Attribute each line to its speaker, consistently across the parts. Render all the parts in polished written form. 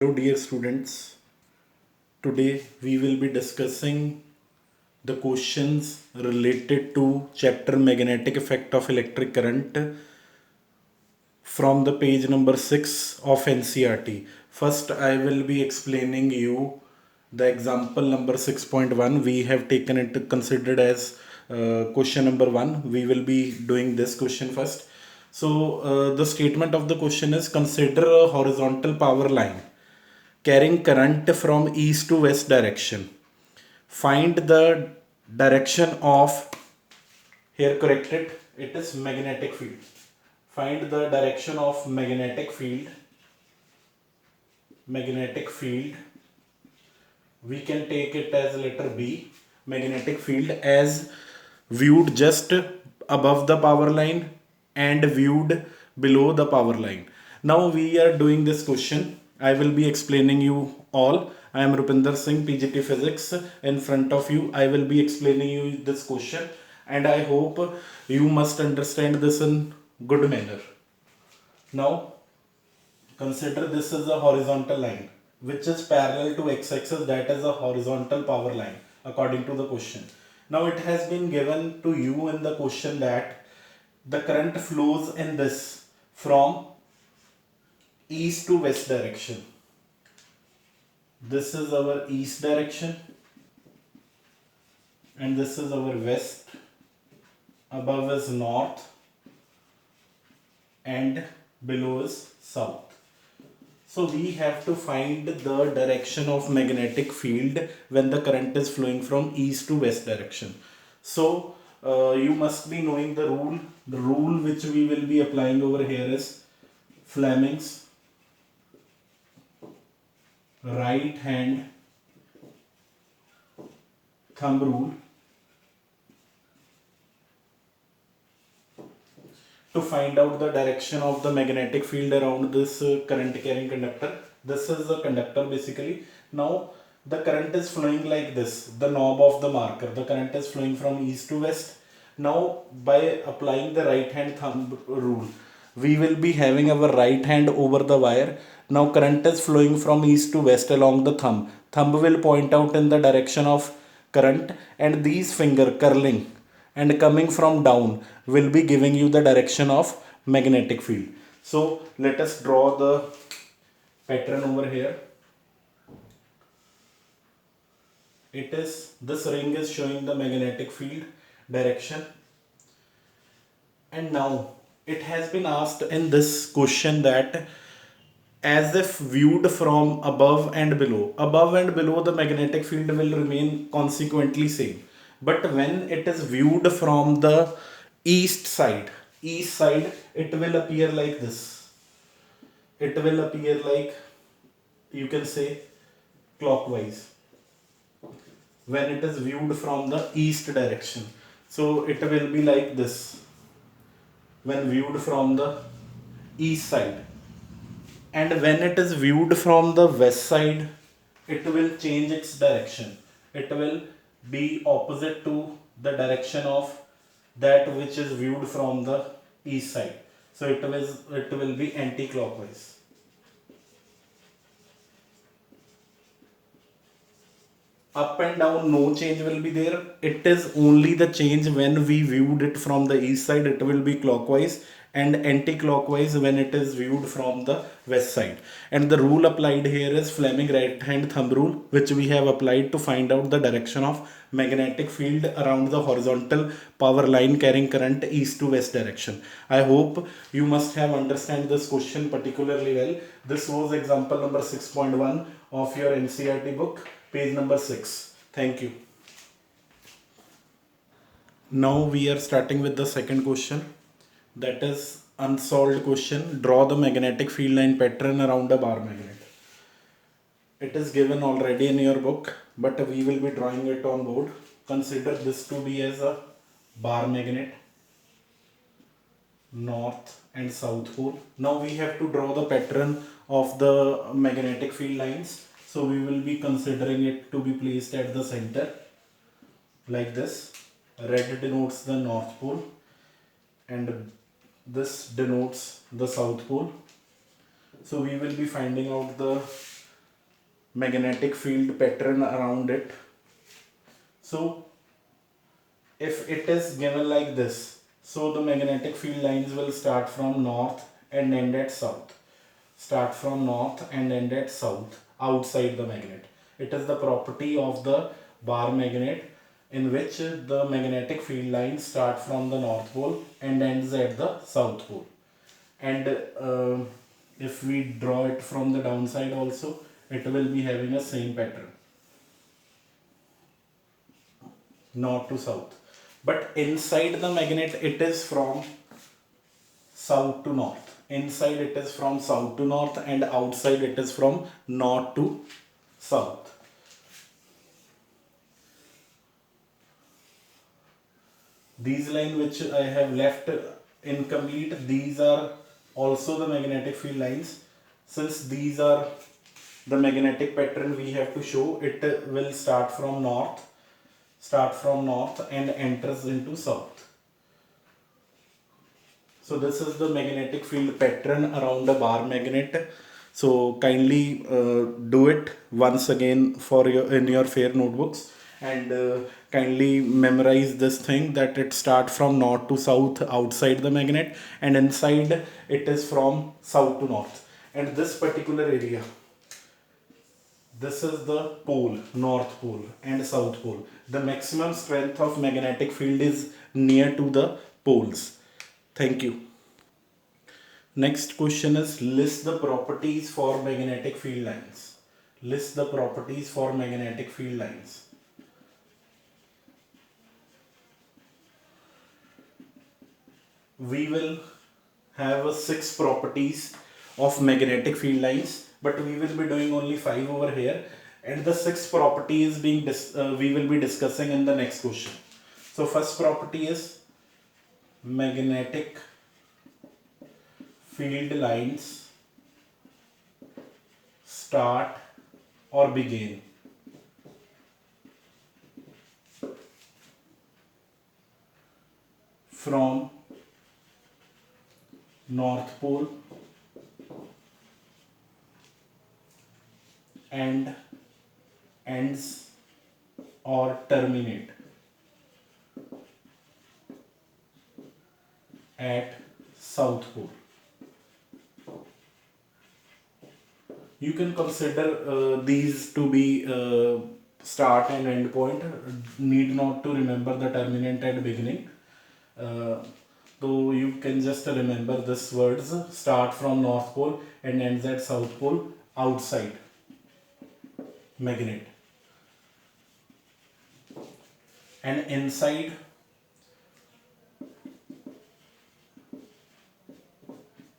Speaker 1: Hello, dear students. Today we will be discussing the questions related to chapter magnetic effect of electric current from the page number 6 of NCERT. First, I will be explaining you the example number 6.1. We have taken it considered as question number 1. We will be doing this question first. So, the statement of the question is consider a horizontal power line carrying current from east to west direction. Find the direction of, here corrected, it is magnetic field. Find the direction of magnetic field. We can take it as letter B, magnetic field, as viewed just above the power line and viewed below the power line. Now we are doing this question. I will be explaining you all. I am Rupinder Singh, PGT Physics. In front of you, I will be explaining you this question, and I hope you must understand this in good manner. Now consider this as a horizontal line which is parallel to x-axis, that is a horizontal power line according to the question. Now it has been given to you in the question that the current flows in this from east to west direction. This is our east direction and this is our west. Above is north and below is south. So we have to find the direction of magnetic field when the current is flowing from east to west direction. So you must be knowing the rule. The rule which we will be applying over here is Fleming's right hand thumb rule. To find out the direction of the magnetic field around this current carrying conductor. This is the conductor basically. Now the current is flowing like this, the knob of the marker. The current is flowing from east to west. Now by applying the right hand thumb rule, we will be having our right hand over the wire. Now current is flowing from east to west along the thumb. Thumb will point out in the direction of current, and these finger curling and coming from down will be giving you the direction of magnetic field. So let us draw the pattern over here. It is, this ring is showing the magnetic field direction, and now it has been asked in this question that as if viewed from above and below the magnetic field will remain consequently same, but when it is viewed from the east side, it will appear like this. It will appear like, you can say, clockwise when it is viewed from the east direction. So it will be like this when viewed from the east side, and when it is viewed from the west side, it will change its direction. It will be opposite to the direction of that which is viewed from the east side. So it will be anti-clockwise. Up and down, no change will be there. It is only the change when we viewed it from the east side, it will be clockwise, and anti-clockwise when it is viewed from the west side. And the rule applied here is Fleming right hand thumb rule, which we have applied to find out the direction of magnetic field around the horizontal power line carrying current east to west direction. I hope you must have understand this question particularly well. This was example number 6.1 of your NCERT book, page number 6. Thank you. Now we are starting with the second question, that is unsolved question. Draw the magnetic field line pattern around a bar magnet. It is given already in your book, but we will be drawing it on board. Consider this to be as a bar magnet, north and south pole. Now we have to draw the pattern of the magnetic field lines. So we will be considering it to be placed at the center like this. Red denotes the north pole and this denotes the south pole. So we will be finding out the magnetic field pattern around it. So if it is given like this, so the magnetic field lines will start from north and end at south. Start from north and end at south outside the magnet. It is the property of the bar magnet in which the magnetic field lines start from the north pole and ends at the south pole. And if we draw it from the downside also, it will be having a same pattern, north to south. But inside the magnet it is from south to north. Inside it is from south to north and outside it is from north to south. These lines which I have left incomplete, these are also the magnetic field lines. Since these are the magnetic pattern we have to show, it will start from north and enters into south. So this is the magnetic field pattern around a bar magnet. So kindly do it once again for your in your fair notebooks, and kindly memorize this thing that it starts from north to south outside the magnet, and inside it is from south to north. And this particular area, this is the pole, north pole and south pole. The maximum strength of magnetic field is near to the poles. Thank you. Next question is, list the properties for magnetic field lines. List the properties for magnetic field lines. We will have 6 properties of magnetic field lines, but we will be doing only 5 over here, and the 6th property is we will be discussing in the next question. So first property is magnetic field lines start or begin from north pole and ends or terminate at south pole. You can consider these to be start and end point. Need not to remember the terminant and beginning. So you can just remember this words, start from north pole and ends at south pole outside magnet, and inside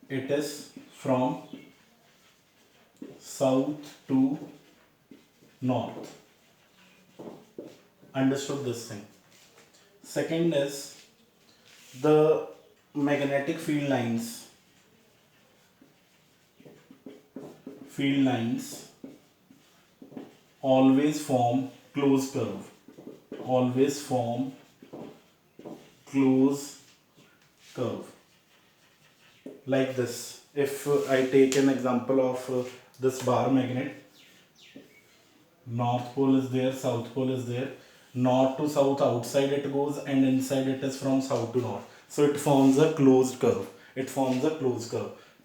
Speaker 1: it is from south to north. Understood this thing? Second is the magnetic field lines always form closed curve. Always form closed curve like this. If I take an example of this bar magnet, north pole is there, south pole is there, north to south outside it goes, and inside it is from south to north. So it forms a closed curve.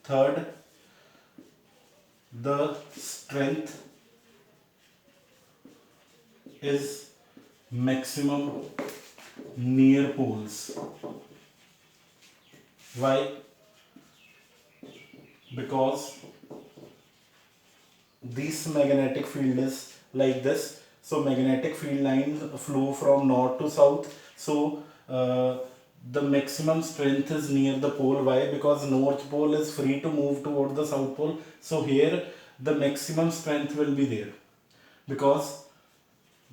Speaker 1: Third, the strength is maximum near poles. Why? Because this magnetic field is like this. So magnetic field lines flow from north to south. So the maximum strength is near the pole. Why? Because north pole is free to move toward the south pole. So here the maximum strength will be there, because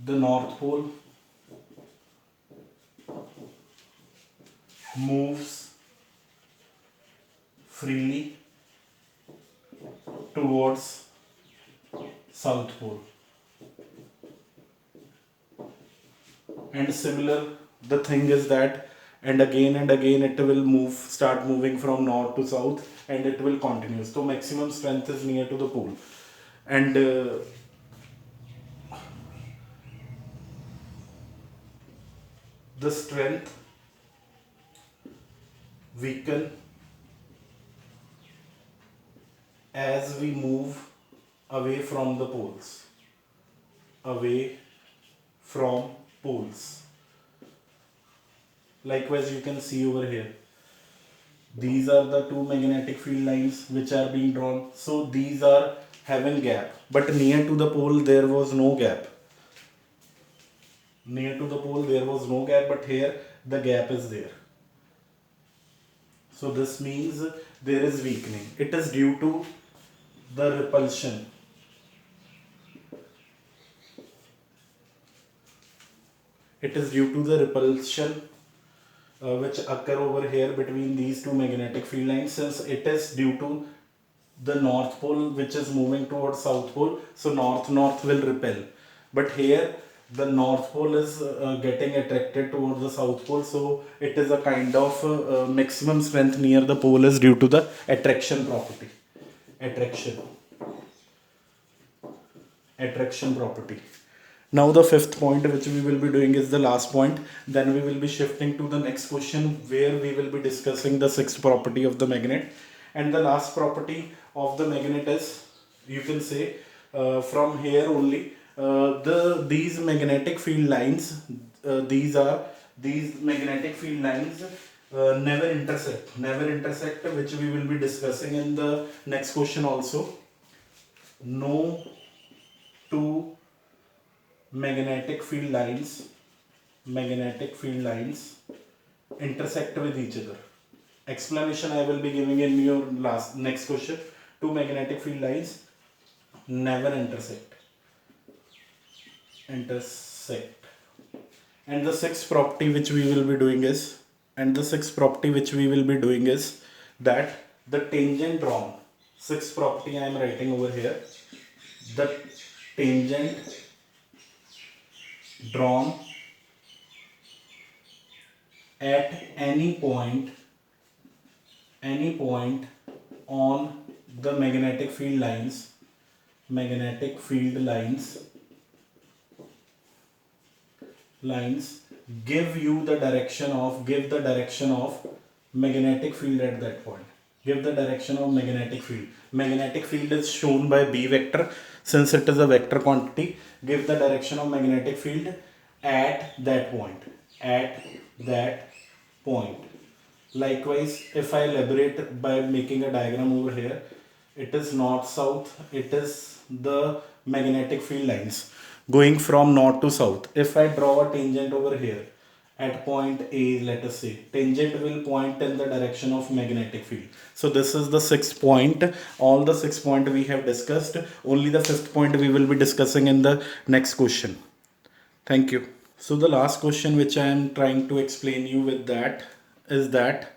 Speaker 1: the north pole moves freely towards south pole, and similar the thing is that, and again it will start moving from north to south, and it will continue. So maximum strength is near to the pole. And the strength weaken as we move away from the poles. Away from poles. Likewise, you can see over here, these are the two magnetic field lines which are being drawn. So these are having gap, but near to the pole there was no gap. Near to the pole there was no gap, but here the gap is there. So this means there is weakening. It is due to the repulsion. It is due to the repulsion which occur over here between these two magnetic field lines. Since it is due to the north pole which is moving towards south pole, so north will repel, but here the north pole is getting attracted towards the south pole, so it is a kind of maximum strength near the pole is due to the attraction property. Attraction property. Now the fifth point which we will be doing is the last point. Then we will be shifting to the next question where we will be discussing the sixth property of the magnet. And the last property of the magnet is, you can say from here only, these magnetic field lines, these magnetic field lines never intersect, which we will be discussing in the next question also. No two magnetic field lines intersect with each other. Explanation I will be giving in your next question. Two magnetic field lines never intersect. And the sixth property which we will be doing is that the tangent drawn. Sixth property I am writing over here. The tangent drawn at any point on the magnetic field lines give the direction of magnetic field at that point. Give the direction of magnetic field. Magnetic field is shown by B vector. Since it is a vector quantity, give the direction of magnetic field at that point. Likewise, if I elaborate by making a diagram over here, it is north-south. It is the magnetic field lines going from north to south. If I draw a tangent over here at point A, let us say, tangent will point in the direction of magnetic field. So this is the sixth point. All the 6 points we have discussed. Only the fifth point we will be discussing in the next question. Thank you. So the last question which I am trying to explain you with that is that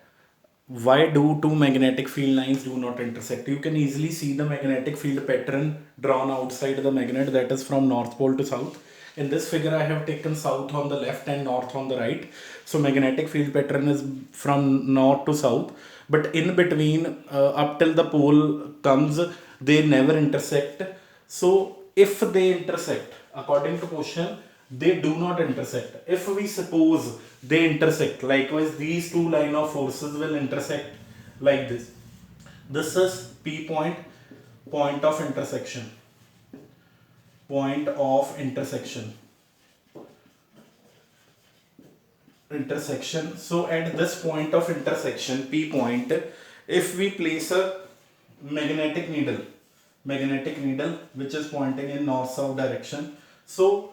Speaker 1: why do two magnetic field lines do not intersect? You can easily see the magnetic field pattern drawn outside the magnet, that is from north pole to south. In this figure I have taken south on the left and north on the right. So magnetic field pattern is from north to south, but in between up till the pole comes, they never intersect. So if they intersect, according to question, they do not intersect. If we suppose they intersect, likewise these two line of forces will intersect like this. This is P point of intersection. So at this point of intersection, P point, if we place a magnetic needle which is pointing in north-south direction, so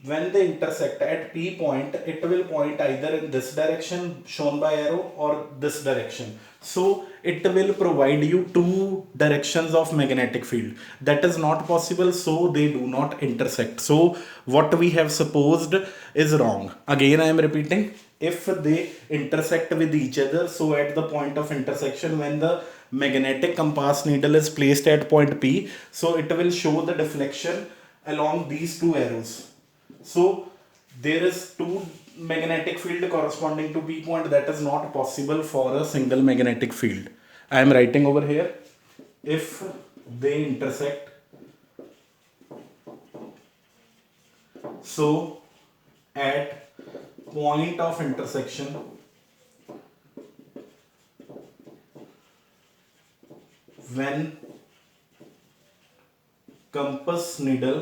Speaker 1: when they intersect at P point, it will point either in this direction shown by arrow or this direction. So it will provide you two directions of magnetic field. That is not possible, so they do not intersect. So what we have supposed is wrong. Again I am repeating, if they intersect with each other, so at the point of intersection, when the magnetic compass needle is placed at point P, so it will show the deflection along these two arrows. So there is two magnetic field corresponding to P point. That is not possible for a single magnetic field. I am writing over here, if they intersect, so at point of intersection when compass needle,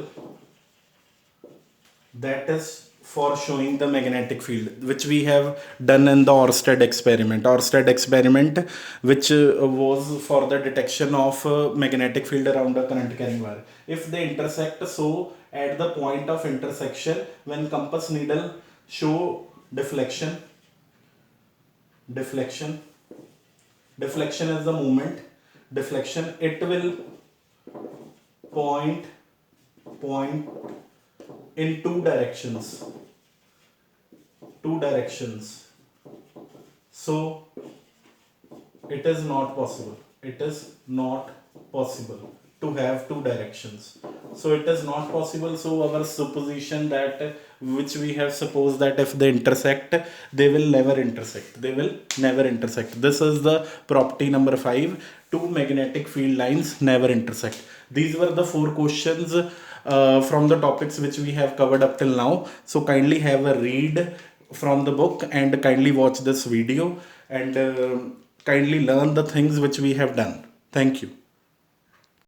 Speaker 1: that is for showing the magnetic field, which we have done in the Orsted experiment. Orsted experiment, which was for the detection of magnetic field around a current carrying wire. If they intersect, so at the point of intersection, when compass needle show deflection, deflection is the movement, deflection, it will point in two directions, so it is not possible, to have two directions, so it is not possible. So our supposition that which we have supposed, that if they intersect, they will never intersect, this is the property number 5. Two magnetic field lines never intersect. These were the 4 questions from the topics which we have covered up till now. So kindly have a read from the book and kindly watch this video and kindly learn the things which we have done. Thank you.